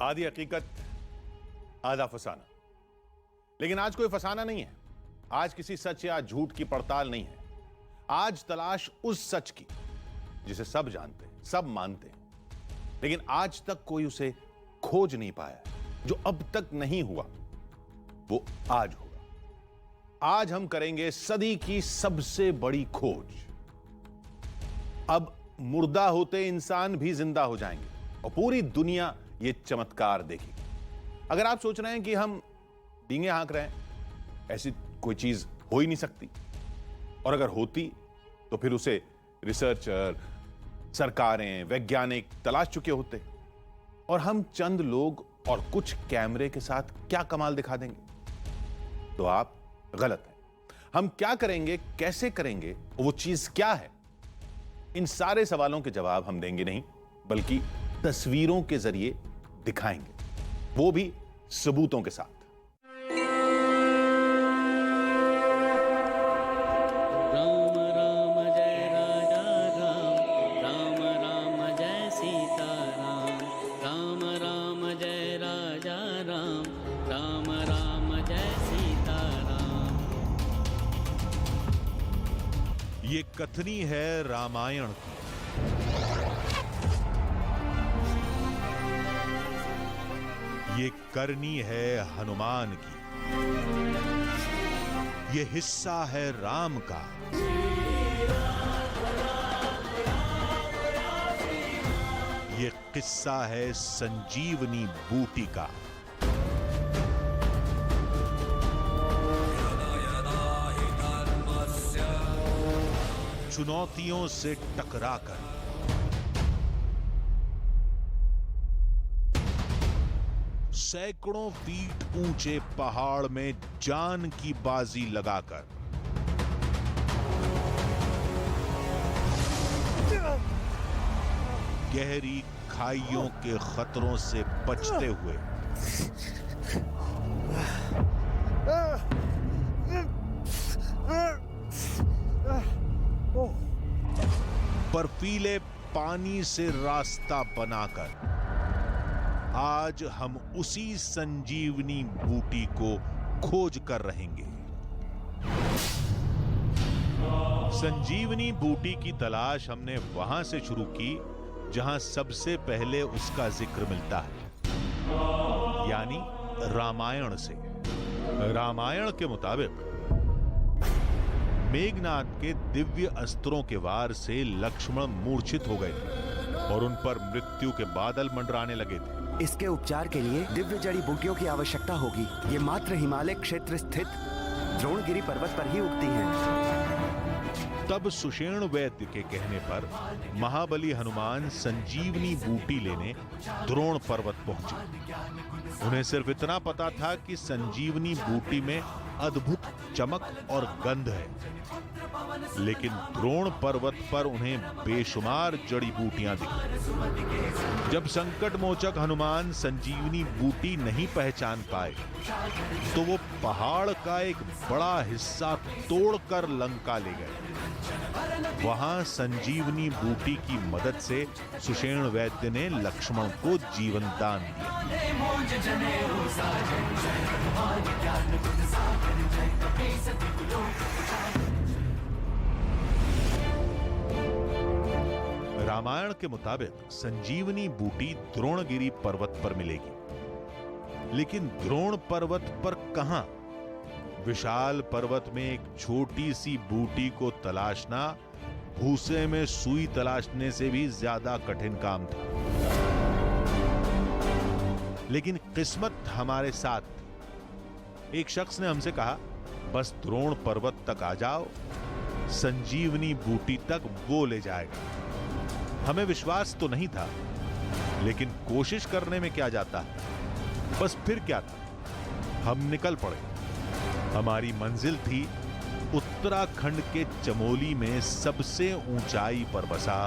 आधी हकीकत आधा फसाना। लेकिन आज कोई फसाना नहीं है, आज किसी सच या झूठ की पड़ताल नहीं है। आज तलाश उस सच की जिसे सब जानते हैं, सब मानते हैं, लेकिन आज तक कोई उसे खोज नहीं पाया। जो अब तक नहीं हुआ वो आज होगा। आज हम करेंगे सदी की सबसे बड़ी खोज। अब मुर्दा होते इंसान भी जिंदा हो जाएंगे और पूरी दुनिया ये चमत्कार देखेगी। अगर आप सोच रहे हैं कि हम डींगे हाँक रहे हैं, ऐसी कोई चीज हो ही नहीं सकती, और अगर होती तो फिर उसे रिसर्चर, सरकारें, वैज्ञानिक तलाश चुके होते, और हम चंद लोग और कुछ कैमरे के साथ क्या कमाल दिखा देंगे। तो आप गलत हैं। हम क्या करेंगे, कैसे करेंगे, वो चीज क्या है, इन सारे सवालों के जवाब हम देंगे नहीं, बल्कि तस्वीरों के जरिए दिखाएंगे, वो भी सबूतों के साथ। राम राम जय राजा राम, राम राम जय सीता राम, राम राम जय राजा राम, राम राम जय सीता राम। ये कथनी है रामायण की। ये करनी है हनुमान की। ये हिस्सा है राम का। ये किस्सा है संजीवनी बूटी का। चुनौतियों से टकराकर सैकड़ों फीट ऊंचे पहाड़ में जान की बाजी लगाकर गहरी खाइयों के खतरों से बचते हुए बर्फीले पानी से रास्ता बनाकर आज हम उसी संजीवनी बूटी को खोज कर रहेंगे। संजीवनी बूटी की तलाश हमने वहां से शुरू की जहां सबसे पहले उसका जिक्र मिलता है, यानी रामायण से। रामायण के मुताबिक मेघनाद के दिव्य अस्त्रों के वार से लक्ष्मण मूर्छित हो गए थे और उन पर मृत्यु के बादल मंडराने लगे थे। इसके उपचार के लिए दिव्य जड़ी बूटियों की आवश्यकता होगी। ये मात्र हिमालय क्षेत्र स्थित द्रोणगिरी पर्वत पर ही उगती हैं। तब सुषेण वैद्य के कहने पर महाबली हनुमान संजीवनी बूटी लेने द्रोण पर्वत पहुंचे। उन्हें सिर्फ इतना पता था कि संजीवनी बूटी में अद्भुत चमक और गंध है, लेकिन द्रोण पर्वत पर उन्हें बेशुमार जड़ी बूटियां दिखी। जब संकट मोचक हनुमान संजीवनी बूटी नहीं पहचान पाए तो वो पहाड़ का एक बड़ा हिस्सा तोड़कर लंका ले गए। वहां संजीवनी बूटी की मदद से सुषेण वैद्य ने लक्ष्मण को जीवन दान दिया। रामायण के मुताबिक संजीवनी बूटी द्रोणगिरी पर्वत पर मिलेगी, लेकिन द्रोण पर्वत पर कहां? विशाल पर्वत में एक छोटी सी बूटी को तलाशना भूसे में सुई तलाशने से भी ज्यादा कठिन काम था। लेकिन किस्मत हमारे साथ थी। एक शख्स ने हमसे कहा, बस द्रोण पर्वत तक आ जाओ, संजीवनी बूटी तक वो ले जाएगा। हमें विश्वास तो नहीं था, लेकिन कोशिश करने में क्या जाता है। बस फिर क्या था, हम निकल पड़े। हमारी मंजिल थी उत्तराखंड के चमोली में सबसे ऊंचाई पर बसा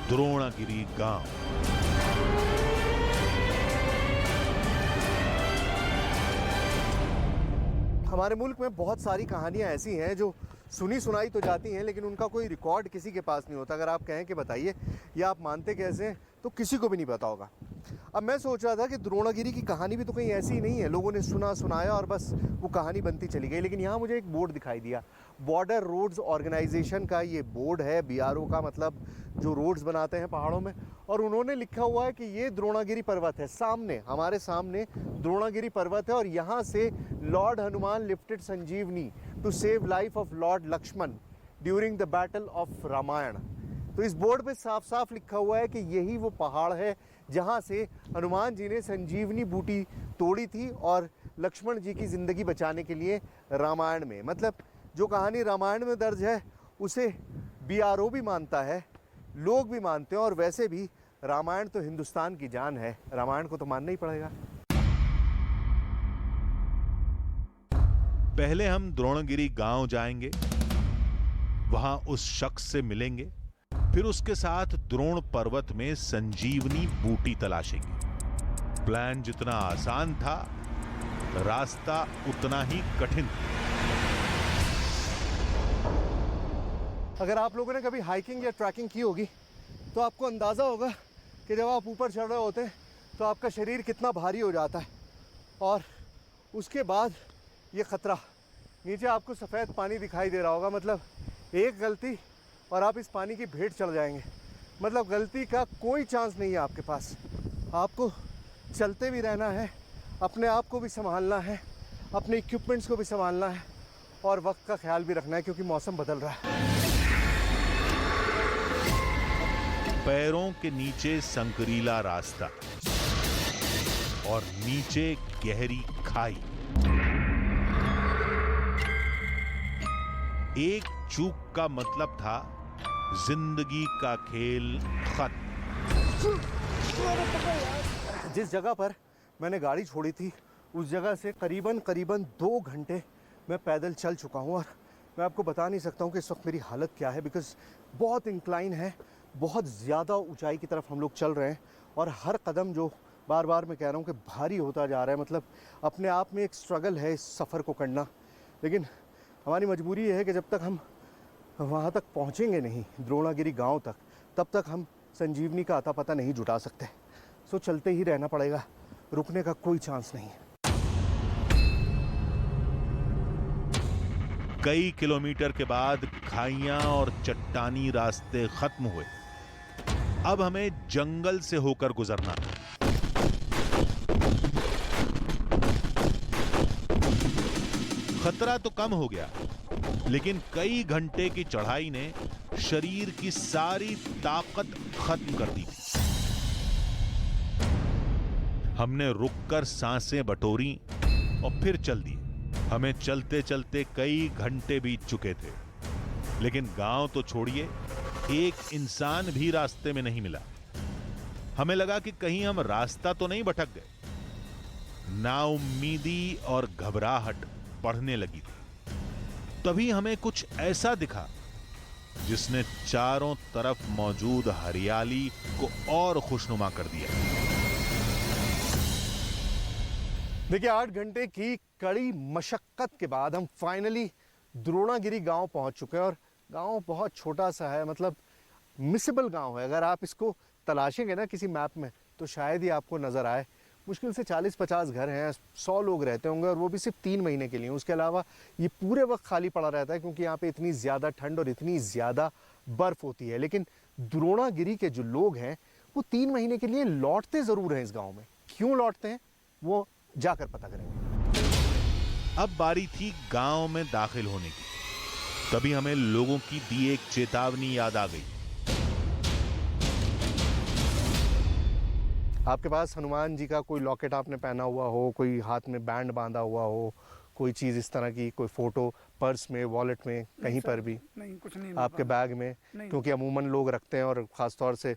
द्रोणगिरी गांव। हमारे मुल्क में बहुत सारी कहानियां ऐसी हैं जो सुनी सुनाई तो जाती हैं, लेकिन उनका कोई रिकॉर्ड किसी के पास नहीं होता। अगर आप कहें कि बताइए या आप मानते कैसे हैं, तो किसी को भी नहीं पता होगा। अब मैं सोच रहा था कि द्रोणागिरी की कहानी भी तो कहीं ऐसी ही नहीं है, लोगों ने सुना सुनाया और बस वो कहानी बनती चली गई। लेकिन यहाँ मुझे एक बोर्ड दिखाई दिया, बॉर्डर रोड्स ऑर्गेनाइजेशन का ये बोर्ड है, BRO का मतलब जो रोड्स बनाते हैं पहाड़ों में। और उन्होंने लिखा हुआ है कि ये द्रोणागिरी पर्वत है, सामने हमारे सामने द्रोणागिरी पर्वत है और यहाँ से Lord Hanuman lifted Sanjeevani to save life of Lord Lakshman during the battle of Ramayan. तो इस बोर्ड पे साफ साफ लिखा हुआ है कि यही वो पहाड़ है जहाँ से हनुमान जी ने संजीवनी बूटी तोड़ी थी और लक्ष्मण जी की ज़िंदगी बचाने के लिए रामायण में, मतलब जो कहानी रामायण में दर्ज है उसे BRO भी मानता है, लोग भी मानते हैं। और वैसे भी रामायण तो हिंदुस्तान की जान है, रामायण को तो मानना ही पड़ेगा। पहले हम द्रोणगिरी गांव जाएंगे, वहां उस शख्स से मिलेंगे, फिर उसके साथ द्रोण पर्वत में संजीवनी बूटी तलाशेंगे। प्लान जितना आसान था, रास्ता उतना ही कठिन था। अगर आप लोगों ने कभी हाइकिंग या ट्रैकिंग की होगी तो आपको अंदाज़ा होगा कि जब आप ऊपर चढ़ रहे होते हैं तो आपका शरीर कितना भारी हो जाता है और उसके बाद ये ख़तरा, नीचे आपको सफ़ेद पानी दिखाई दे रहा होगा, मतलब एक गलती और आप इस पानी की भेंट चढ़ जाएंगे। मतलब गलती का कोई चांस नहीं है आपके पास। आपको चलते भी रहना है, अपने आप को भी संभालना है, अपने इक्विपमेंट्स को भी संभालना है और वक्त का ख्याल भी रखना है क्योंकि मौसम बदल रहा है। पैरों के नीचे संकरीला रास्ता और नीचे गहरी खाई। एक चूक का मतलब था जिंदगी का खेल खत्म। जिस जगह पर मैंने गाड़ी छोड़ी थी उस जगह से करीबन 2 घंटे मैं पैदल चल चुका हूँ और मैं आपको बता नहीं सकता हूँ कि इस वक्त मेरी हालत क्या है, बिकॉज बहुत इंक्लाइन है, बहुत ज़्यादा ऊंचाई की तरफ हम लोग चल रहे हैं और हर कदम जो बार बार मैं कह रहा हूँ कि भारी होता जा रहा है। मतलब अपने आप में एक स्ट्रगल है इस सफ़र को करना, लेकिन हमारी मजबूरी ये है कि जब तक हम वहाँ तक पहुँचेंगे नहीं, द्रोणागिरी गांव तक, तब तक हम संजीवनी का अता पता नहीं जुटा सकते। सो चलते ही रहना पड़ेगा, रुकने का कोई चांस नहीं है। कई किलोमीटर के बाद खाइयां और चट्टानी रास्ते खत्म हुए। अब हमें जंगल से होकर गुजरना था। खतरा तो कम हो गया, लेकिन कई घंटे की चढ़ाई ने शरीर की सारी ताकत खत्म कर दी थी। हमने रुककर सांसें बटोरी और फिर चल दिए। हमें चलते चलते कई घंटे बीत चुके थे, लेकिन गांव तो छोड़िए, एक इंसान भी रास्ते में नहीं मिला। हमें लगा कि कहीं हम रास्ता तो नहीं भटक गए। नाउम्मीदी और घबराहट बढ़ने लगी थी। तभी हमें कुछ ऐसा दिखा जिसने चारों तरफ मौजूद हरियाली को और खुशनुमा कर दिया। देखिए, 8 घंटे की कड़ी मशक्कत के बाद हम फाइनली द्रोणागिरी गांव पहुंच चुके हैं और गांव बहुत छोटा सा है, मतलब मिसेबल गांव है। अगर आप इसको तलाशेंगे ना किसी मैप में तो शायद ही आपको नज़र आए। मुश्किल से 40-50 घर हैं, 100 लोग रहते होंगे और वो भी सिर्फ 3 महीने के लिए। उसके अलावा ये पूरे वक्त खाली पड़ा रहता है क्योंकि यहाँ पे इतनी ज़्यादा ठंड और इतनी ज़्यादा बर्फ़ होती है। लेकिन द्रोणागिरी के जो लोग हैं वो 3 महीने के लिए लौटते ज़रूर हैं इस गाँव में। क्यों लौटते हैं वो जाकर पता करेंगे। अब बारी थी गांव में दाखिल होने की। तभी हमें लोगों की दी एक चेतावनी याद आ गई। आपके पास हनुमान जी का कोई लॉकेट आपने पहना हुआ हो, कोई हाथ में बैंड बांधा हुआ हो, कोई चीज़ इस तरह की, कोई फ़ोटो पर्स में, वॉलेट में, कहीं पर भी नहीं, कुछ नहीं। आपके बैग में? क्योंकि अमूमन लोग रखते हैं और ख़ास तौर से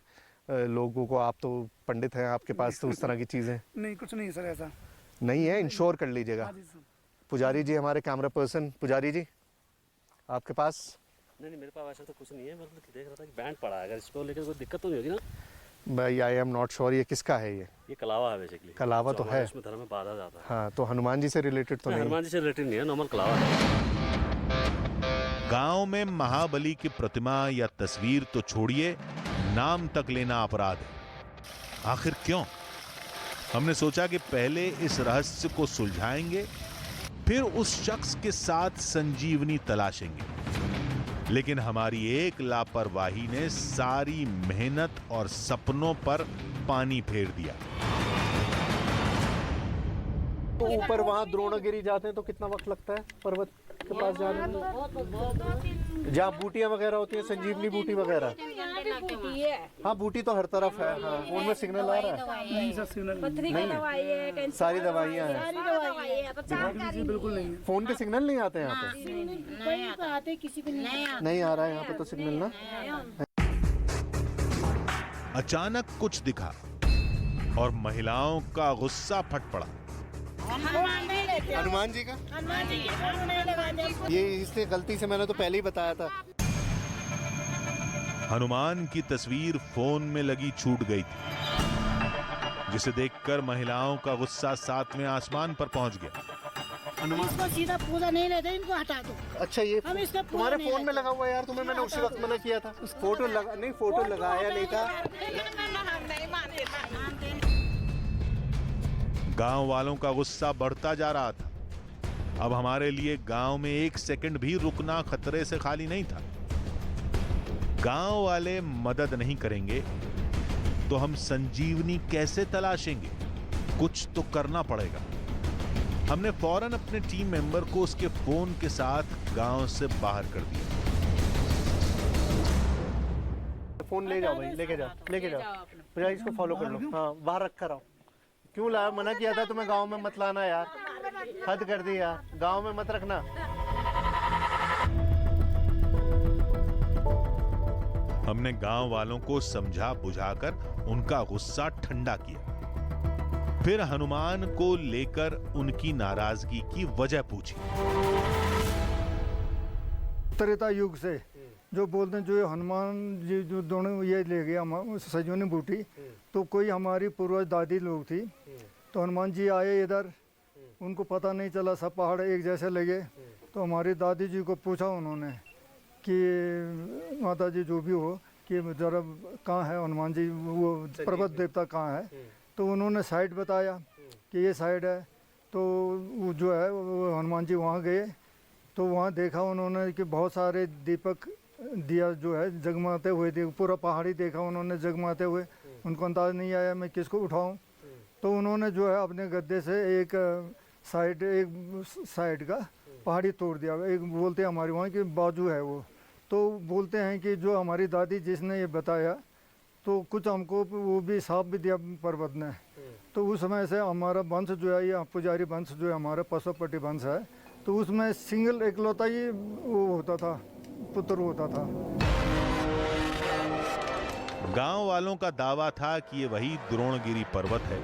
लोगों को, आप तो पंडित हैं, आपके पास तो उस तरह की चीज़ें नहीं, कुछ नहीं सर, ऐसा नहीं है। इंश्योर कर लीजिएगा। पुजारी जी, हमारे कैमरा पर्सन पुजारी जी, आपके पास? नहीं, मेरे पास वैसे तो कुछ नहीं है। मतलब देख रहा था कि बैंड पड़ा है, अगर इसको लेकर कोई दिक्कत तो नहीं होगी ना? भाई आई एम नॉट श्योर ये किसका है। ये कलावा है बेसिकली। कलावा तो है, इसमें धर्म में बाधा जाता है। हाँ, तो हनुमान जी से रिलेटेड तो नहीं? हनुमान जी से रिलेटेड नहीं है, नॉर्मल कलावा है। गांव में महाबली की प्रतिमा या तस्वीर तो छोड़िए, नाम तक लेना अपराध है। आखिर क्यों? हमने सोचा कि पहले इस रहस्य को सुलझाएंगे, फिर उस शख्स के साथ संजीवनी तलाशेंगे। लेकिन हमारी एक लापरवाही ने सारी मेहनत और सपनों पर पानी फेर दिया। तो ऊपर वहाँ द्रोणागिरी जाते हैं तो कितना वक्त लगता है पर्वत के पास जाने में? जहाँ बूटियाँ वगैरह होती हैं, संजीवनी बूटी वगैरह। हाँ, बूटी तो हर तरफ है। हाँ, फोन में सिग्नल आ रहा है? पथरी की दवाई है, सारी दवाइयाँ हैं। सारी दवाई है, बिल्कुल नहीं। फोन के सिग्नल नहीं आते यहाँ पे? कोई तो आते किसी को नहीं आ रहा है यहाँ पे तो सिग्नल ना। अचानक कुछ दिखा और महिलाओं का गुस्सा फट पड़ा। हनुमान जी का? ये इसलिए गलती से मैंने तो पहले ही बताया था। हनुमान की तस्वीर फोन में लगी छूट गई थी, जिसे देखकर महिलाओं का गुस्सा 7वें आसमान पर पहुंच गया। इसको सीधा पूजा नहीं लेते, इनको हटा दो। अच्छा, ये हम इसका तुम्हारे फोन में लगा हुआ है यार, तुम्हें मैंने उसी वक्त मना किया था। फोटो लगा नहीं, फोटो लगाया नहीं था। गांव वालों का गुस्सा बढ़ता जा रहा था। अब हमारे लिए गांव में 1 सेकंड भी रुकना खतरे से खाली नहीं था। गांव वाले मदद नहीं करेंगे तो हम संजीवनी कैसे तलाशेंगे? कुछ तो करना पड़ेगा। हमने फौरन अपने टीम मेंबर को उसके फोन के साथ गांव से बाहर कर दिया। फोन ले जाओ भाई, लेके जाओ भैया, इसको फॉलो कर लो। हाँ, बाहर रख कर आओ। क्यों लाया? मना किया था तुम्हें गांव में मत लाना यार, हद कर दी यार, गांव में मत रखना। हमने गांव वालों को समझा बुझाकर उनका गुस्सा ठंडा किया। फिर हनुमान को लेकर उनकी नाराजगी की वजह पूछी। त्रेता युग से जो बोलते हैं, जो हनुमान जी जो दोनों ये ले गया संजीवनी बूटी, तो कोई हमारी पूर्वज दादी लोग थी, तो हनुमान जी आए इधर, उनको पता नहीं चला, सब पहाड़ एक जैसे लगे। तो हमारी दादी जी को पूछा उन्होंने कि माता जी जो भी हो, कि जरा कहाँ है हनुमान जी, वो पर्वत देवता कहाँ है? तो उन्होंने साइड बताया कि ये साइड है। तो वो जो है वो हनुमान जी वहाँ गए, तो वहाँ देखा उन्होंने कि बहुत सारे दीपक दिया जो है जगमगाते हुए थे। पूरा पहाड़ी देखा उन्होंने जगमगाते हुए। उनको अंदाज नहीं आया मैं किसको उठाऊं। तो उन्होंने जो है अपने गद्दे से एक साइड का पहाड़ी तोड़ दिया। एक बोलते हैं हमारे वहाँ की बाजू है वो। तो बोलते हैं कि जो हमारी दादी जिसने ये बताया, तो कुछ हमको वो भी साफ भी दिया पर्वत ने। तो उस समय से हमारा वंश जो है, ये पुजारी वंश जो है हमारा पशुपति वंश है, तो उसमें सिंगल एकलौता ही वो होता था, पुत्र होता था। गांव वालों का दावा था कि ये वही द्रोणगिरी पर्वत है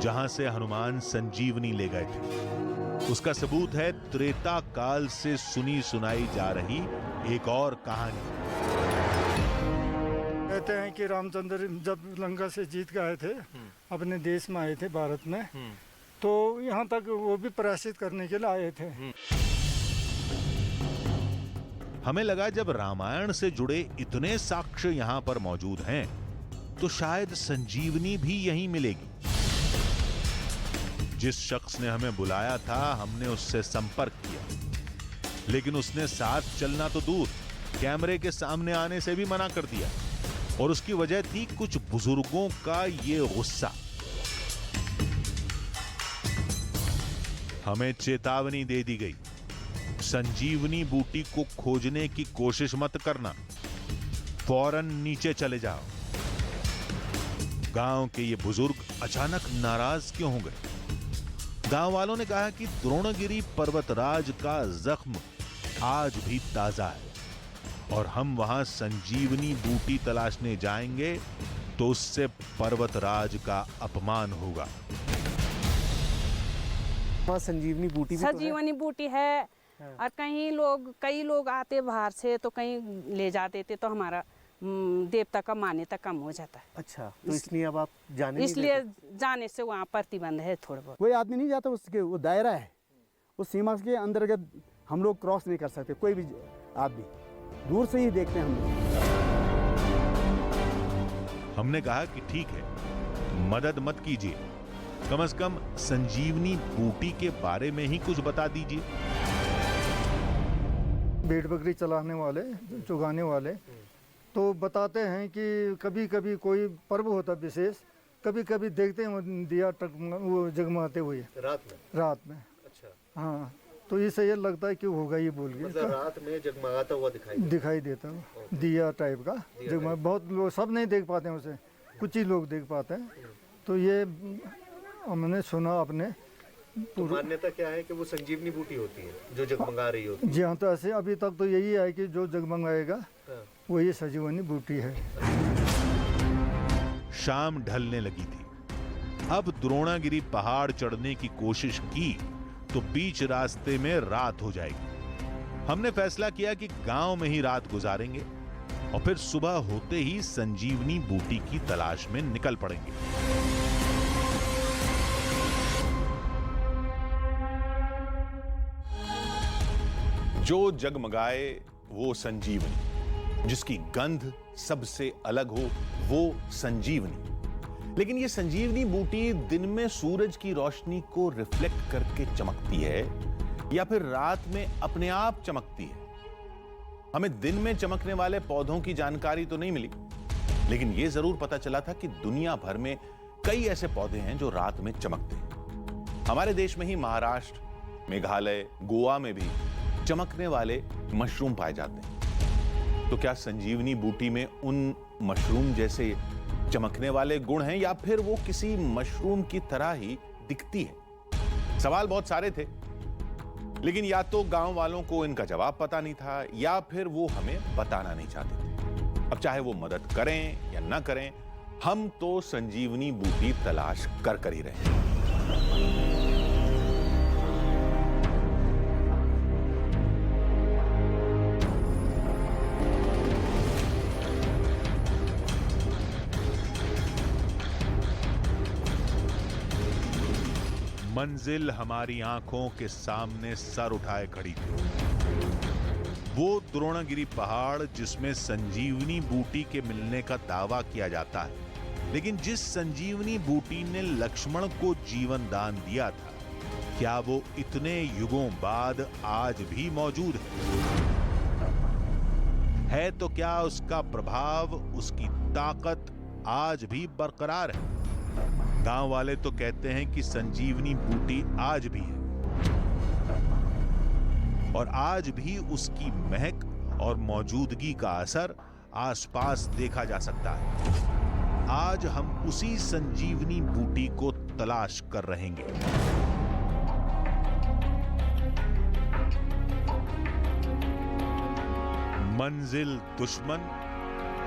जहां से हनुमान संजीवनी ले गए थे। उसका सबूत है त्रेता काल से सुनी सुनाई जा रही एक और कहानी। कहते हैं कि रामचंद्र जब लंका से जीत के आए थे, अपने देश में आए थे भारत में, तो यहाँ तक वो भी प्रायश्चित करने के लिए आए थे। हमें लगा जब रामायण से जुड़े इतने साक्ष्य यहां पर मौजूद हैं, तो शायद संजीवनी भी यहीं मिलेगी। जिस शख्स ने हमें बुलाया था, हमने उससे संपर्क किया, लेकिन उसने साथ चलना तो दूर, कैमरे के सामने आने से भी मना कर दिया। और उसकी वजह थी कुछ बुजुर्गों का ये गुस्सा। हमें चेतावनी दे दी गई, संजीवनी बूटी को खोजने की कोशिश मत करना, फौरन नीचे चले जाओ। गांव के ये बुजुर्ग अचानक नाराज क्यों हो गए? गांव वालों ने कहा कि द्रोणगिरी पर्वतराज का जख्म आज भी ताजा है और हम वहां संजीवनी बूटी तलाशने जाएंगे तो उससे पर्वतराज का अपमान होगा। वहाँ संजीवनी बूटी भी तो है। संजीवनी बूटी है। और कई लोग आते बाहर से, तो कहीं ले जाते थे, तो हमारा देवता का मान्यता कम हो जाता है। अच्छा, तो इसलिए अब आप जाने नहीं इसलिए देते? जाने से वहाँ प्रतिबंध है थोड़ा बहुत। कोई आदमी नहीं जाता, उसके वो दायरा है, उस सीमा के अंतर्गत हम लोग क्रॉस नहीं कर सकते। कोई भी आदमी दूर से ही देखते हैं हम लोग। हमने कहा कि ठीक है, मदद मत कीजिए, कम से कम संजीवनी बूटी के बारे में ही कुछ बता दीजिए। भेड़ बकरी चलाने वाले, चुगाने वाले तो बताते हैं कि कभी कभी कोई पर्व होता विशेष, कभी कभी देखते हैं वो दिया वो जगमगाते हुए रात में। अच्छा। हाँ, तो इससे ये लगता है कि होगा ये बोल के मतलब रात में जगमगाता हुआ दिखाई देता है, दिया टाइप का जगमगा। बहुत लोग सब नहीं देख पाते हैं उसे, कुछ ही लोग देख पाते हैं। तो ये हमने सुना अपने। तो मान्यता क्या है कि वो संजीवनी बूटी होती है जो जगमगा रही होती है? जी हाँ, तो ऐसे अभी तक तो यही है कि जो जगमगाएगा वो ये संजीवनी बूटी है। शाम ढलने लगी थी। अब द्रोणागिरी पहाड़ चढ़ने की कोशिश की तो बीच रास्ते में रात हो जाएगी। हमने फैसला किया कि गांव में ही रात गुजारेंगे और फिर सुबह होते ही संजीवनी बूटी की तलाश में निकल पड़ेंगे। जो जगमगाए वो संजीवनी, जिसकी गंध सबसे अलग हो वो संजीवनी। लेकिन ये संजीवनी बूटी दिन में सूरज की रोशनी को रिफ्लेक्ट करके चमकती है या फिर रात में अपने आप चमकती है? हमें दिन में चमकने वाले पौधों की जानकारी तो नहीं मिली, लेकिन यह जरूर पता चला था कि दुनिया भर में कई ऐसे पौधे हैं जो रात में चमकते हैं। हमारे देश में ही महाराष्ट्र, मेघालय, गोवा में भी चमकने वाले मशरूम पाए जाते हैं। तो क्या संजीवनी बूटी में उन मशरूम जैसे चमकने वाले गुण हैं या फिर वो किसी मशरूम की तरह ही दिखती है? सवाल बहुत सारे थे, लेकिन या तो गांव वालों को इनका जवाब पता नहीं था या फिर वो हमें बताना नहीं चाहते थे। अब चाहे वो मदद करें या ना करें, हम तो संजीवनी बूटी तलाश कर ही रहे हैं। मंजिल हमारी आंखों के सामने सर उठाए खड़ी थी। वो द्रोणागिरी पहाड़ जिसमें संजीवनी बूटी के मिलने का दावा किया जाता है, लेकिन जिस संजीवनी बूटी ने लक्ष्मण को जीवन दान दिया था, क्या वो इतने युगों बाद आज भी मौजूद है? तो क्या उसका प्रभाव, उसकी ताकत आज भी बरकरार है? गांव वाले तो कहते हैं कि संजीवनी बूटी आज भी है और आज भी उसकी महक और मौजूदगी का असर आसपास देखा जा सकता है। आज हम उसी संजीवनी बूटी को तलाश कर रहेंगे। मंजिल दुश्मन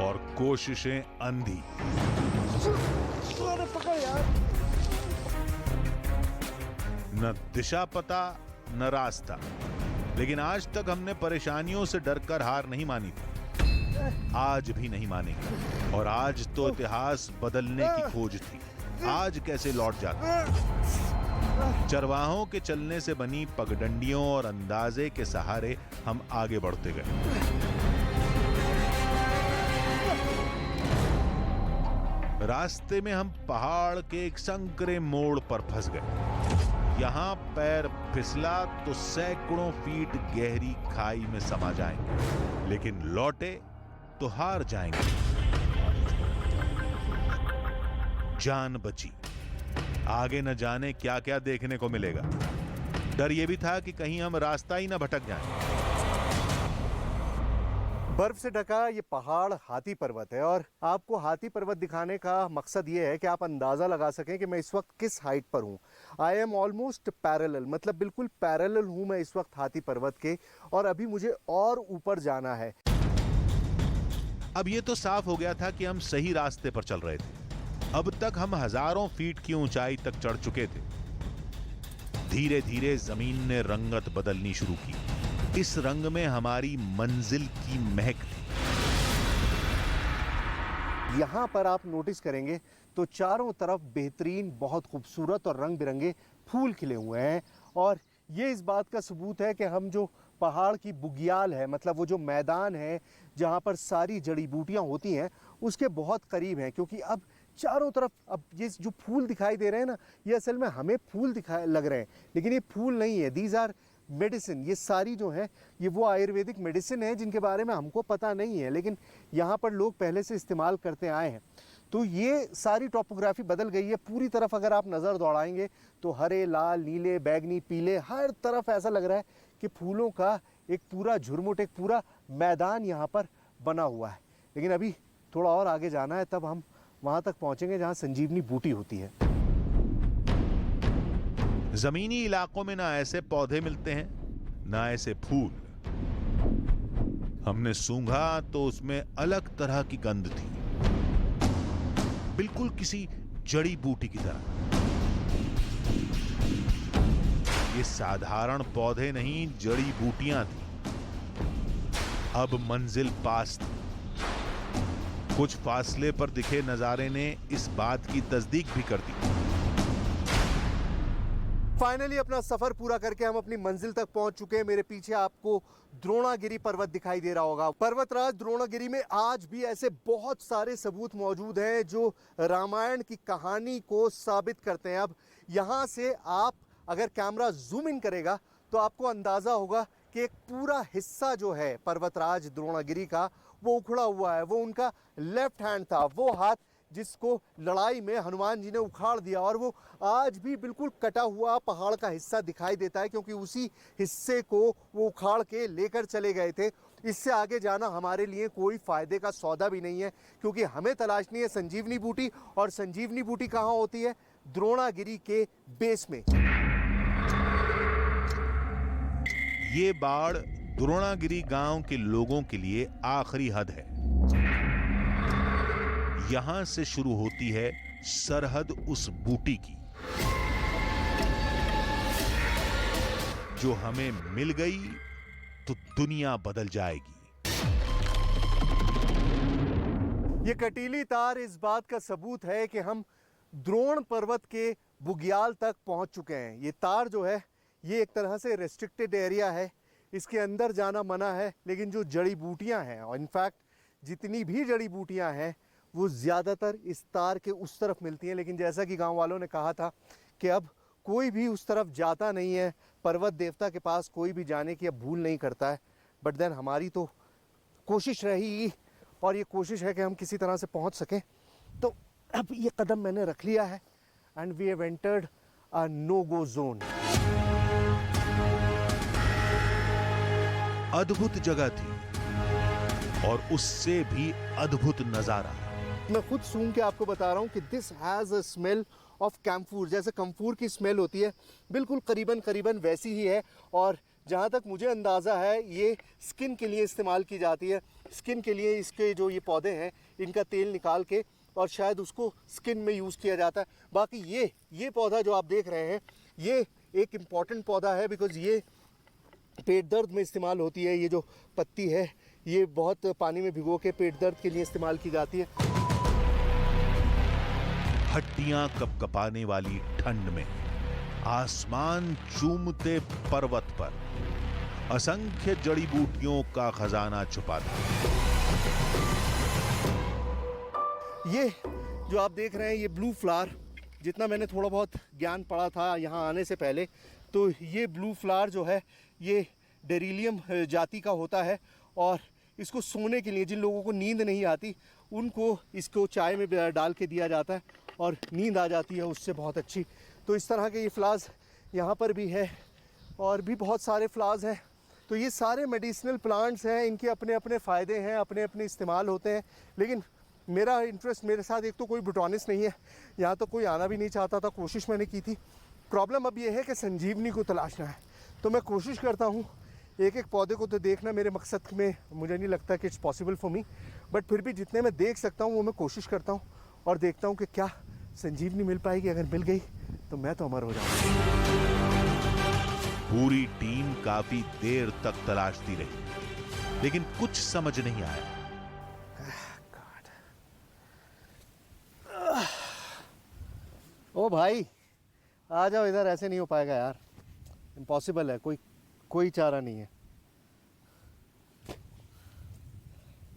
और कोशिशें अंधी। न दिशा पता न रास्ता, लेकिन आज तक हमने परेशानियों से डरकर हार नहीं मानी थी, आज भी नहीं मानेंगे। और आज तो इतिहास बदलने की खोज थी। आज कैसे लौट जाते? चरवाहों के चलने से बनी पगडंडियों और अंदाजे के सहारे हम आगे बढ़ते गए। रास्ते में हम पहाड़ के एक संकरे मोड़ पर फंस गए। यहां पैर फिसला तो सैकड़ों फीट गहरी खाई में समा जाएंगे, लेकिन लौटे तो हार जाएंगे। जान बची। आगे न जाने क्या क्या देखने को मिलेगा। डर यह भी था कि कहीं हम रास्ता ही न भटक जाएं। बर्फ से ढका ये पहाड़ हाथी पर्वत है और आपको हाथी पर्वत दिखाने का मकसद ये है कि आप अंदाज़ा लगा सकें कि मैं इस वक्त किस हाइट पर हूँ। आई एम ऑलमोस्ट पैरेलल, मतलब बिल्कुल पैरेलल हूँ मैं इस वक्त हाथी पर्वत के, और अभी मुझे और ऊपर जाना है। अब ये तो साफ हो गया था कि हम सही रास्ते पर चल रहे थे। अब तक हम हजारों फीट की ऊंचाई तक चढ़ चुके थे। धीरे धीरे जमीन ने रंगत बदलनी शुरू की। इस रंग में हमारी मंजिल की महक थी। यहाँ पर आप नोटिस करेंगे तो चारों तरफ बेहतरीन, बहुत खूबसूरत और रंग बिरंगे फूल खिले हुए हैं, और ये इस बात का सबूत है कि हम जो पहाड़ की बुग्याल है, मतलब वो जो मैदान है जहाँ पर सारी जड़ी बूटियाँ होती हैं, उसके बहुत करीब हैं। क्योंकि अब चारों तरफ। अब ये जो फूल दिखाई दे रहे हैं ना, ये असल में हमें फूल दिखाई लग रहे हैं, लेकिन ये फूल नहीं है। These are medicine. ये सारी जो है ये वो आयुर्वेदिक मेडिसिन है जिनके बारे में हमको पता नहीं है, लेकिन यहाँ पर लोग पहले से इस्तेमाल करते आए हैं। तो ये सारी टॉपोग्राफी बदल गई है पूरी तरफ। अगर आप नज़र दौड़ाएंगे तो हरे, लाल, नीले, बैगनी, पीले, हर तरफ ऐसा लग रहा है कि फूलों का एक पूरा झुरमुट, एक पूरा मैदान यहाँ पर बना हुआ है। लेकिन अभी थोड़ा और आगे जाना है, तब हम वहाँ तक पहुँचेंगे जहाँ संजीवनी बूटी होती है। जमीनी इलाकों में ना ऐसे पौधे मिलते हैं, ना ऐसे फूल। हमने सूंघा तो उसमें अलग तरह की गंध थी, बिल्कुल किसी जड़ी बूटी की तरह। ये साधारण पौधे नहीं, जड़ी बूटियां थी। अब मंजिल पास थी। कुछ फासले पर दिखे नजारे ने इस बात की तस्दीक भी कर दी। फाइनली अपना सफर पूरा करके हम अपनी मंजिल तक पहुंच चुके हैं। मेरे पीछे आपको द्रोणागिरी पर्वत दिखाई दे रहा होगा। पर्वतराज द्रोणागिरी में आज भी ऐसे बहुत सारे सबूत मौजूद हैं जो रामायण की कहानी को साबित करते हैं। अब यहाँ से आप अगर कैमरा जूम इन करेगा तो आपको अंदाजा होगा कि एक पूरा हिस्सा जो है पर्वतराज द्रोणागिरी का वो उखड़ा हुआ है। वो उनका लेफ्ट हैंड था, वो हाथ जिसको लड़ाई में हनुमान जी ने उखाड़ दिया, और वो आज भी बिल्कुल कटा हुआ पहाड़ का हिस्सा दिखाई देता है, क्योंकि उसी हिस्से को वो उखाड़ के लेकर चले गए थे। इससे आगे जाना हमारे लिए कोई फायदे का सौदा भी नहीं है, क्योंकि हमें तलाशनी है संजीवनी बूटी। और संजीवनी बूटी कहाँ होती है? द्रोणागिरी के बेस में। ये बाढ़ द्रोणागिरी गांव के लोगों के लिए आखिरी हद है। यहां से शुरू होती है सरहद उस बूटी की जो हमें मिल गई तो दुनिया बदल जाएगी। ये कटीली तार इस बात का सबूत है कि हम द्रोण पर्वत के बुग्याल तक पहुंच चुके हैं। ये तार जो है ये एक तरह से रेस्ट्रिक्टेड एरिया है, इसके अंदर जाना मना है। लेकिन जो जड़ी बूटियां हैं, और इनफैक्ट जितनी भी जड़ी बूटियां हैं वो ज़्यादातर इस तार के उस तरफ मिलती हैं। लेकिन जैसा कि गांव वालों ने कहा था कि अब कोई भी उस तरफ जाता नहीं है, पर्वत देवता के पास कोई भी जाने की अब भूल नहीं करता है। बट देन हमारी तो कोशिश रही, और ये कोशिश है कि हम किसी तरह से पहुंच सकें। तो अब ये कदम मैंने रख लिया है and we have entered a no go zone. अद्भुत जगह थी और उससे भी अद्भुत नजारा। मैं खुद सूंघ के आपको बता रहा हूँ कि this has a smell of camphor. जैसे कम्फूर की स्मेल होती है, बिल्कुल करीबन वैसी ही है। और जहाँ तक मुझे अंदाज़ा है ये स्किन के लिए इस्तेमाल की जाती है। स्किन के लिए इसके जो ये पौधे हैं इनका तेल निकाल के और शायद उसको स्किन में यूज़ किया जाता है। बाकी ये पौधा जो आप देख रहे हैं ये एक इम्पॉर्टेंट पौधा है, बिकॉज़ ये पेट दर्द में इस्तेमाल होती है। ये जो पत्ती है ये बहुत पानी में भिगो के पेट दर्द के लिए इस्तेमाल की जाती है। हड्डियां कपकपाने वाली ठंड में आसमान चूमते पर्वत पर असंख्य जड़ी बूटियों का खजाना छुपा था। ये जो आप देख रहे हैं ये ब्लू फ्लावर, जितना मैंने थोड़ा बहुत ज्ञान पढ़ा था यहाँ आने से पहले, तो ये ब्लू फ्लावर जो है ये डेरिलियम जाति का होता है। और इसको सोने के लिए, जिन लोगों को नींद नहीं आती उनको इसको चाय में डाल के दिया जाता है और नींद आ जाती है उससे बहुत अच्छी। तो इस तरह के ये फ्लावर्स यहाँ पर भी है और भी बहुत सारे फ्लावर्स हैं। तो ये सारे मेडिसिनल प्लांट्स हैं, इनके अपने अपने फ़ायदे हैं, अपने अपने इस्तेमाल होते हैं। लेकिन मेरा इंटरेस्ट, मेरे साथ एक तो कोई बोटॉनिस्ट नहीं है, यहाँ तो कोई आना भी नहीं चाहता था। कोशिश मैंने की थी। प्रॉब्लम अब ये है कि संजीवनी को तलाशना है। तो मैं कोशिश करता हूँ, एक एक पौधे को तो देखना मेरे मकसद में मुझे नहीं लगता कि it's possible for me, but फिर भी जितने मैं देख सकता हूँ वो मैं कोशिश करता हूँ और देखता हूँ कि क्या संजीवनी मिल पाएगी। अगर मिल गई तो मैं तो अमर हो जाऊँगा। पूरी टीम काफी देर तक तलाशती रही, लेकिन कुछ समझ नहीं आया। ओ भाई आ जाओ इधर, ऐसे नहीं हो पाएगा यार, इम्पॉसिबल है। कोई चारा नहीं है,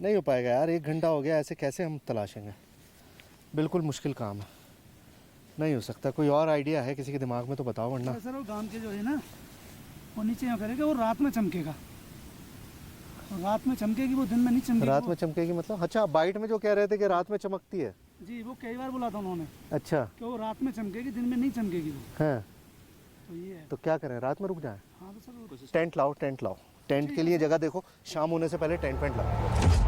नहीं हो पाएगा यार। 1 घंटा हो गया, ऐसे कैसे हम तलाशेंगे। बिल्कुल मुश्किल काम है, नहीं हो सकता। कोई और आइडिया है किसी के दिमाग में तो बताओ, वरना सर वो गांव के जो है ना, वो नीचे यहाँ करेगा, वो रात में चमकेगा। रात में चमकेगी, वो दिन में नहीं चमकेगी। रात में चमकेगी मतलब? अच्छा, बाइट में जो कह रहे थे कि रात में चमकती है। जी, वो कई बार बोला था उन्होंने अच्छा, कि वो रात में चमकेगी, दिन में नहीं चमकेगी वो। है तो ये है। तो क्या करें, रात में रुक जाएं? हाँ तो सर वो टेंट लाओ, टेंट लाओ, टेंट के लिए जगह देखो, शाम होने से पहले टेंट वेंट लगाओ।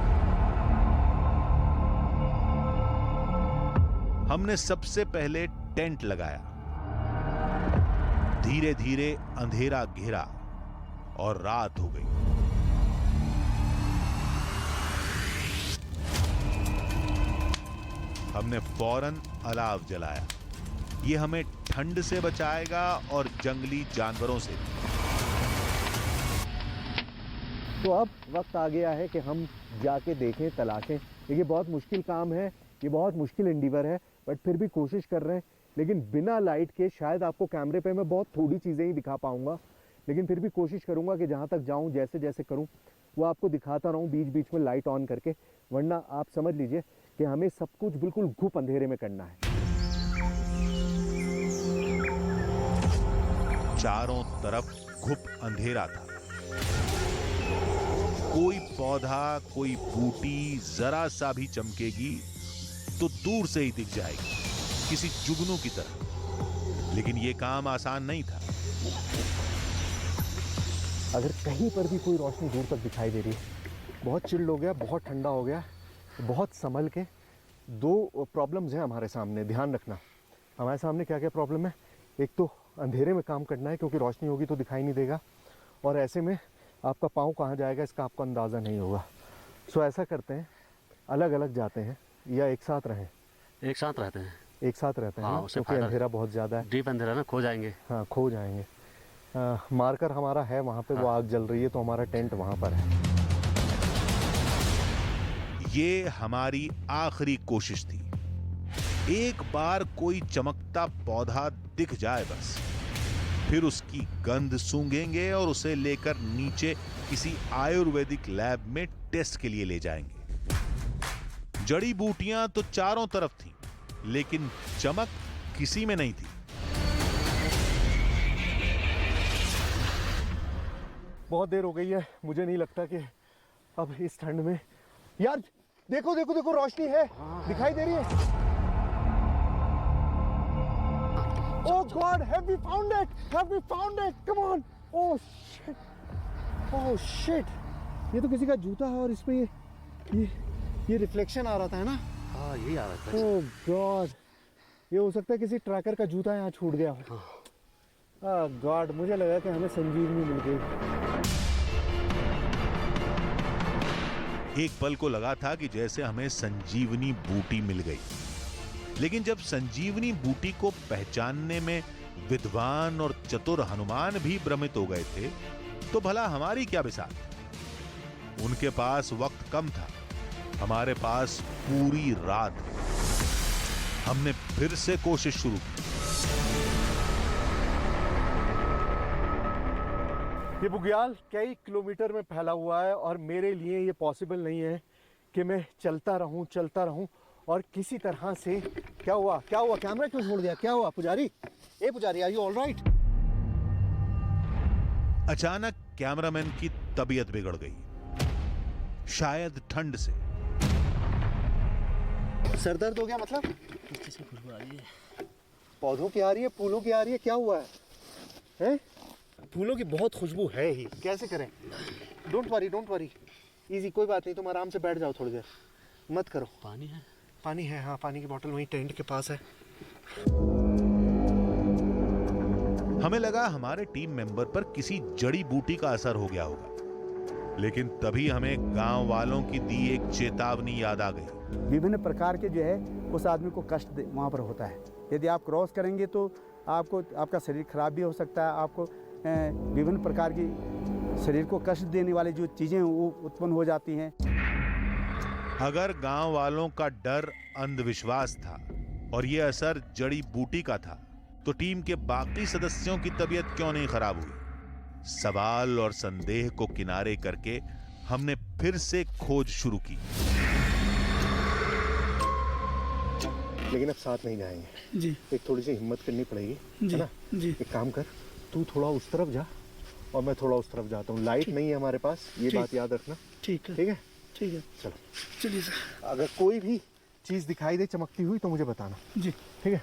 हमने सबसे पहले टेंट लगाया। धीरे धीरे अंधेरा घेरा और रात हो गई। हमने फौरन अलाव जलाया। ये हमें ठंड से बचाएगा और जंगली जानवरों से भी। तो अब वक्त आ गया है कि हम जाके देखें, तलाशें। देखिए बहुत मुश्किल काम है, ये बहुत मुश्किल एंडीवर है, बट फिर भी कोशिश कर रहे हैं। लेकिन बिना लाइट के शायद आपको कैमरे पे मैं बहुत थोड़ी चीज़ें ही दिखा पाऊंगा, लेकिन फिर भी कोशिश करूंगा कि जहां तक जाऊं, जैसे जैसे करूं, वो आपको दिखाता रहूं बीच बीच में लाइट ऑन करके। वरना आप समझ लीजिए कि हमें सब कुछ बिल्कुल घुप अंधेरे में करना है। चारों तरफ घुप अंधेरा था। कोई पौधा, कोई बूटी जरा सा भी चमकेगी तो दूर से ही दिख जाएगी, किसी जुगनू की तरह। लेकिन यह काम आसान नहीं था। अगर कहीं पर भी कोई रोशनी दूर तक दिखाई दे रही है, बहुत चिल्ड हो गया, बहुत ठंडा हो गया, बहुत संभल के। दो प्रॉब्लम्स हैं हमारे सामने, ध्यान रखना। हमारे सामने क्या क्या प्रॉब्लम है? एक तो अंधेरे में काम करना है, क्योंकि रोशनी होगी तो दिखाई नहीं देगा, और ऐसे में आपका पाँव कहाँ जाएगा इसका आपको अंदाज़ा नहीं होगा। सो ऐसा करते हैं, अलग अलग जाते हैं या एक साथ रहें? एक साथ रहते हैं। एक साथ रहते हैं हाँ, ना, उससे क्योंकि फायदा अंधेरा बहुत ज़्यादा है। डीप अंधेरा ना, खो जाएंगे। हाँ, खो जाएंगे। मार्कर हमारा है वहाँ पे, वो आग जल रही है, तो हमारा टेंट वहाँ पर है। ये हमारी आखिरी कोशिश थी। एक बार कोई चमकता पौधा दिख जाए बस, फिर उसकी गंध सूंघेंगे और उसे लेकर नीचे किसी आयुर्वेदिक लैब में टेस्ट के लिए ले जाएंगे। जड़ी बूटियां तो चारों तरफ थीं, लेकिन चमक किसी में नहीं थी। बहुत देर हो गई है, मुझे नहीं लगता कि अब इस ठंड में। यार देखो देखो देखो, रोशनी है, दिखाई दे रही है। Oh God, have we found it? Have we found it? Come on! Oh shit! Oh shit! ये तो किसी का जूता है और इस पे ये रिफ्लेक्शन आ रहा था, है ना? हाँ, यही आ रहा था। Oh God! ये हो सकता है किसी ट्रैकर का जूता यहाँ छूट गया हो। Oh God, मुझे लगा कि हमें संजीवनी मिल गई। एक पल को लगा था कि जैसे हमें संजीवनी बूटी मिल गई, लेकिन जब संजीवनी बूटी को पहचानने में विद्वान और चतुर हनुमान भी भ्रमित हो गए थे, तो भला हमारी क्या बिसात। उनके पास वक्त कम था, हमारे पास पूरी रात। हमने फिर से कोशिश शुरू की। ये बुग्याल कई किलोमीटर में फैला हुआ है, और मेरे लिए ये पॉसिबल नहीं है कि मैं चलता रहूं और किसी तरह से। क्या हुआ? कैमरा क्यों छोड़ दिया? क्या हुआ पुजारी? ए पुजारी, आर यू ऑल राइट? अचानक कैमरामैन की तबीयत बिगड़ गई, शायद ठंड से। सर दर्द हो गया मतलब? किसी खुशबू आ रही है। पौधों की आ रही है, फूलों की आ रही है, क्या हुआ है? हैं? फूलों की बहुत खुशबू है ही, कैसे करें? डोंट वरी, इजी, कोई बात नहीं, तुम आराम से बैठ जाओ थोड़ी देर, मत करो। पानी है? पानी है, हाँ, पानी की बोतल वहीं टेंट के पास है। हमें लगा हमारे टीम मेंबर पर किसी जड़ी बूटी का असर हो गया होगा, लेकिन तभी हमें गांव वालों की दी एक चेतावनी याद आ गई। विभिन्न प्रकार के जो है उस आदमी को कष्ट वहाँ पर होता है। यदि आप क्रॉस करेंगे तो आपका शरीर खराब भी हो सकता है। आपको विभिन्न प्रकार की शरीर को कष्ट देने वाली जो चीज़ें वो उत्पन्न हो जाती हैं। अगर गांव वालों का डर अंधविश्वास था और ये असर जड़ी बूटी का था, तो टीम के बाकी सदस्यों की तबीयत क्यों नहीं खराब हुई? सवाल और संदेह को किनारे करके हमने फिर से खोज शुरू की। लेकिन अब साथ नहीं जाएंगे जी एक थोड़ी सी हिम्मत करनी पड़ेगी जी है ना। जी एक काम कर, तू थोड़ा उस तरफ जा और मैं थोड़ा उस तरफ जाता हूँ। लाइट नहीं है हमारे पास, ये ठीक। बात याद रखना। ठीक है ठीक है, ठीक है चलो। चलिए सर। अगर कोई भी चीज दिखाई दे चमकती हुई तो मुझे बताना। जी ठीक है,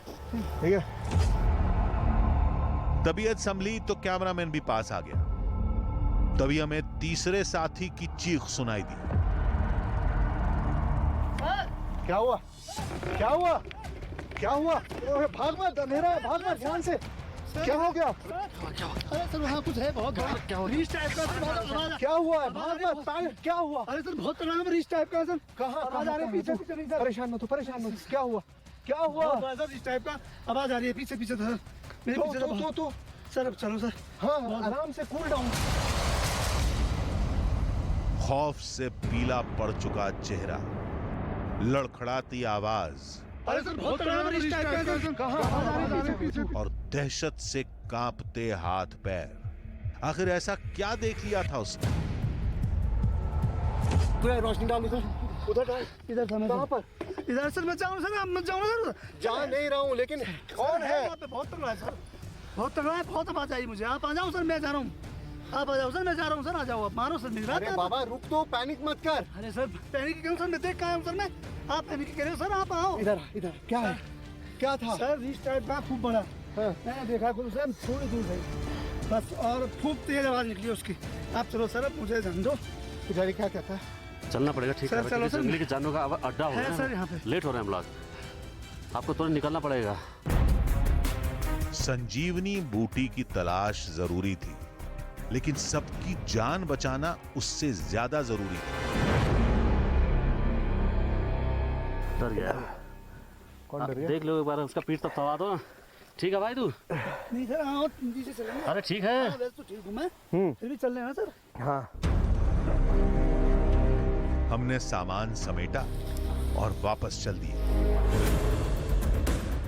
ठीक है। तबीयत संभली तो कैमरामैन भी पास आ गया। तभी हमें तीसरे साथी की चीख सुनाई दी। क्या हुआ, क्या हुआ, क्या हुआ? ओए भाग मत, अंधेरा है, भाग मत, ध्यान से। क्या हो गया? अरे सर वहाँ कुछ है बहुत बड़ा। क्या टाइप का क्या हुआ है? भाग मत, क्या हुआ? अरे सर बहुत तगड़ा रिच टाइप का सर। कहाँ आवाज आ रही है पीछे पीछे नहीं सर। परेशान मत हो, परेशान मत हो। क्या हुआ, क्या हुआ? सर इस टाइप का आवाज आ रही है पीछे पीछे सर। मेरे पीछे तो सर अब चलो सर। हाँ, आराम से, कूल डाउन। खौफ से पीला पड़ चुका चेहरा, लड़खड़ाती आवाज अरे सर बहुत तगड़ा रिच टाइप का सर। कहाँ आवाज आ रही है पीछे? और दहशत से कांपते हाथ पैर। आखिर ऐसा क्या देख लिया था उसने? पूरा रोशनी डाल उधर, उधर डाल। इधर था मैं कहाँ पर? इधर सर मैं जाऊँ सर, आप मत जाऊँ सर। जा नहीं रहा हूँ, लेकिन कौन है? बहुत तगड़ा है सर, बहुत तगड़ा है, बहुत आवाज आई मुझे। आप आ जाओ सर, मैं जा रहा हूँ। आप आ जाओ सर, मैं जा रहा हूँ सर, आ जाओ आप। मारो सर मेरी अरे बाबा रुक तो, पैनिक मत कर। अरे सर पैनिक क्यों सर, मैं देख का हूँ सर मैं। आप पैनिक कह रहे हो सर, आप आओ इधर, इधर क्या है, क्या था? सर। रिच टाइप का खूब बड़ा। मैंने देखा खुद से, थोड़ी दूर से बस, और खूब तेज आवाज निकली उसकी। आप चलो सर, अब मुझे जान दो। पुजारी क्या कहता है? चलना पड़ेगा, ठीक सर, है, चलो क्योंकि सर। जंगली के जानवरों का अड्डा हो है रहा सर यहाँ पे। लेट हो रहे हैं हम लोग, आपको तुरंत निकलना पड़ेगा। संजीवनी बूटी की तलाश जरूरी थी, लेकिन सबकी जान बचाना उससे ज्यादा जरूरी था। डर गया। कौन डर गया? देख लो एक बार, उसका पीठ तब थमा दो ना। ठीक है भाई तू? नहीं सर, आओ तेजी से चलेंगे। अरे ठीक है। वैसे तो ठीक हूँ मैं, फिर भी चल रहे हैं सर। हाँ, हमने सामान समेटा और वापस चल दिए।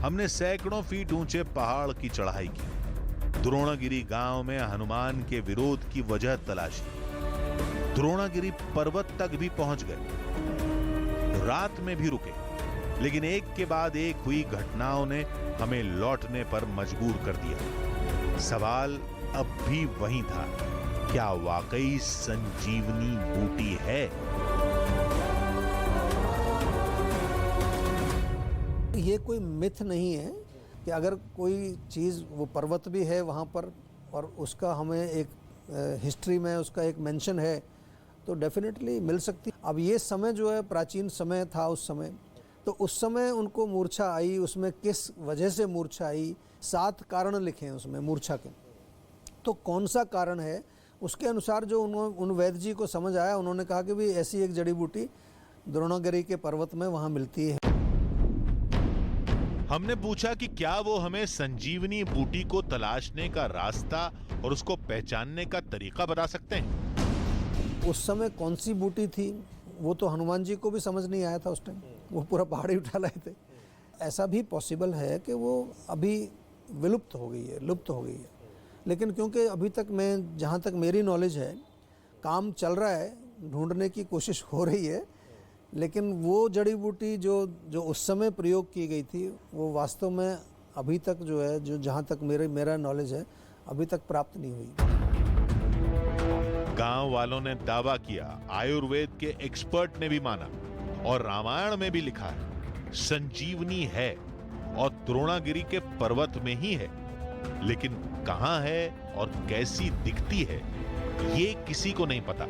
हमने सैकड़ों फीट ऊंचे पहाड़ की चढ़ाई की। द्रोणागिरी गांव में हनुमान के विरोध की वजह तलाशी। द्रोणागिरी पर्वत तक भी पहुंच गए। रात में भी रुके, लेकिन एक के बाद एक हुई घटनाओं ने हमें लौटने पर मजबूर कर दिया। सवाल अब भी वही था, क्या वाकई संजीवनी बूटी है? ये कोई मिथ नहीं है कि अगर कोई चीज़, वो पर्वत भी है वहाँ पर और उसका हमें एक हिस्ट्री में उसका एक मेंशन है, तो डेफिनेटली मिल सकती। अब ये समय जो है प्राचीन समय था उस समय, तो उस समय उनको मूर्छा आई, उसमें किस वजह से मूर्छा आई, 7 कारण लिखे हैं उसमें मूर्छा के। तो कौन सा कारण है उसके अनुसार जो उन वैद्य जी को समझ आया, उन्होंने कहा कि भाई ऐसी एक जड़ी बूटी द्रोणागिरी के पर्वत में वहाँ मिलती है। हमने पूछा कि क्या वो हमें संजीवनी बूटी को तलाशने का रास्ता और उसको पहचानने का तरीका बता सकते हैं। उस समय कौन सी बूटी थी वो तो हनुमान जी को भी समझ नहीं आया था उस टाइम, वो पूरा पहाड़ ही उठा लाए थे। ऐसा भी पॉसिबल है कि वो अभी विलुप्त हो गई है, लुप्त हो गई है, लेकिन क्योंकि अभी तक मैं, जहाँ तक मेरी नॉलेज है, काम चल रहा है, ढूंढने की कोशिश हो रही है, लेकिन वो जड़ी बूटी जो उस समय प्रयोग की गई थी वो वास्तव में अभी तक जो है, जो जहाँ तक मेरा नॉलेज है, अभी तक प्राप्त नहीं हुई। गांव वालों ने दावा किया, आयुर्वेद के एक्सपर्ट ने भी माना और रामायण में भी लिखा है संजीवनी है और द्रोणागिरी के पर्वत में ही है, लेकिन कहां है और कैसी दिखती है ये किसी को नहीं पता।